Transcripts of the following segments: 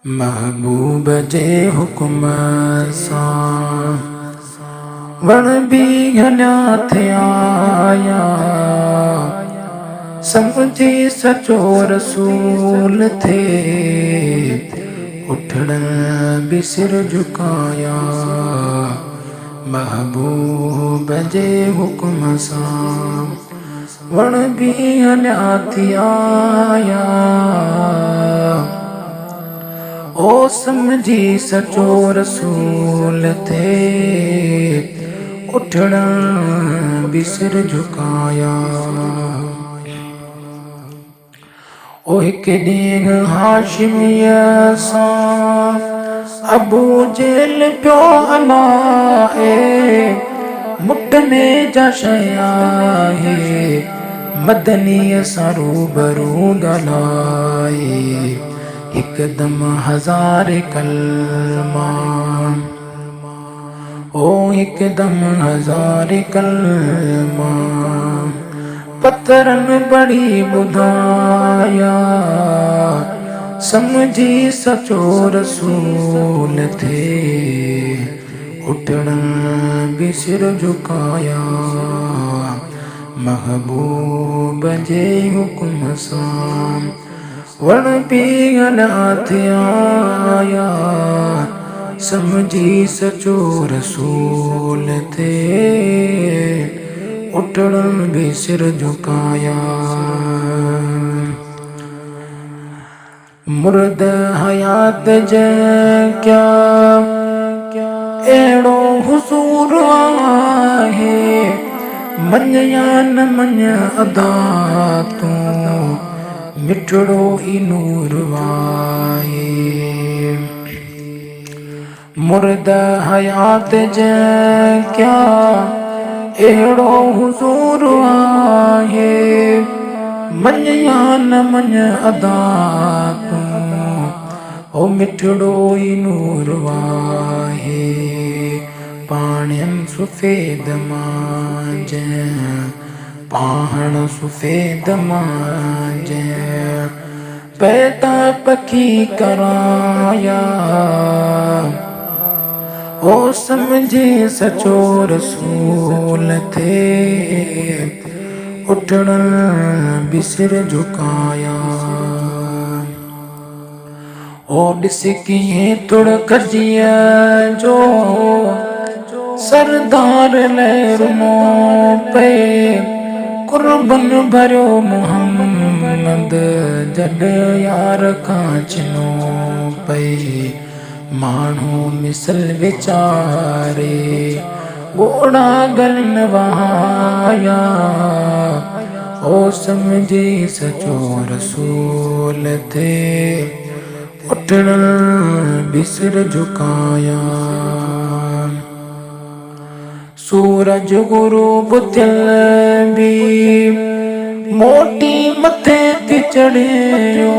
महबूब जे हुक्म सां वण बि हलिया थिया समझी सचो रसूल थे उठण बि सिर झुकाया। महबूब जे हुक्म सां वण बि हलिया थिया ओ समझी सचो रसूल थे उठण बि सिर झुकाया। ओ हिक ॾींहुं हाशिमीअ सां अबू जेल पियो हलाए मुटने जा शइ आहे मदनीअ सां रूबरू ॻाल्हाए हिकदम हज़ार कलमा ओ हिकदम हज़ार कलमा पत्थरन बड़ी ॿुधाया समझी सचो रसूल थे उठण बि सिर झुकाया। महबूब जे हुक्म सां वण बि हलिया थिया समझी सचो रसूल थे उठण बि सिर झुकाया। मुर्द हयात जे क्या अहिड़ो हुसूर आहे मञ या न मञ अदा तूं मिठड़ो ई नूर वाहे। मुर्द हयात जे क्या अहिड़ो हुसूर आहे मञ या न मञ अदा तूं ओ मिठड़ो ई नूर वाहे। पाणियन सुफेद मांज पाहण सुफेद मांज पैदा पखी कराया ओ समझे सचो रसूल थे उठण बि सिर झुकाया। ओ ॾिस कीअं तुड़कजीअ जो सरदार लहरुनो पे कुर्बन भरियो मोहम्मद जॾ यार खां चिनो पई माण्हू मिसल वीचारे घोड़ा गलन वहाया ओ समझी सचो रसूल थे उठण बि सिर झुकाया। सूरज गुरूब थियल बि मोटी मथे ते चढ़ियो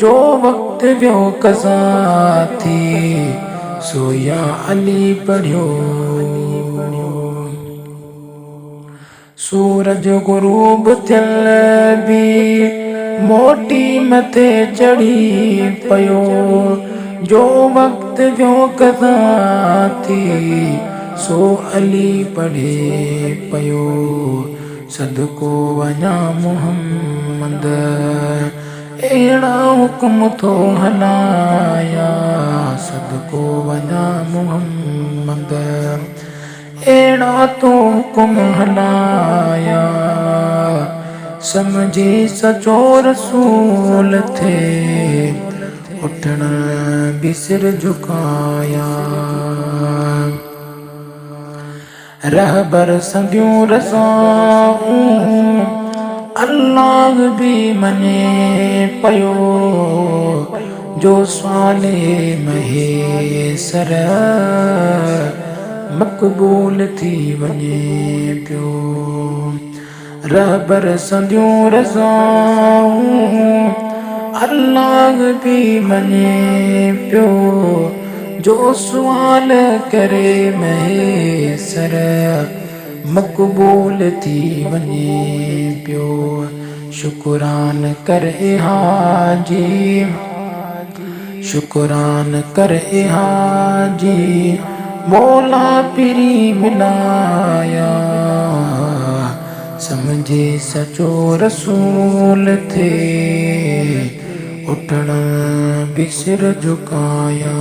जो वक्त वियो कज़ा थी सोया अली पढ़ियो। सूरज गुरूब थियल बि मोटी मथे चढ़ी पयो जो वक्त वियो कज़ा थी सो अली पढ़े पयो। सदको वञा मोहम्मद अहिड़ा हुक्म थो हलाया सदको वञा मोहम्मद अहिड़ा तो हुक्म हलाया समझी सचो रसूल थे उठण बि सिर झुकाया। रहबर संगियूं रसाऊं अल्लाह बि मञे पयो जो स्वाले महेसर मक़बूल थी वञे पियो। रहबर संगियूं रसाऊं अल्लाह बि मञे पियो जो सुवाल करे महेसर मक़बूल थी वञे पियो। शुकुरान करे हाजी शुक्रान करे हाजी मौला पिरी मिलाया, समझे सचो रसूल थे उठण भी सिर झुकाया।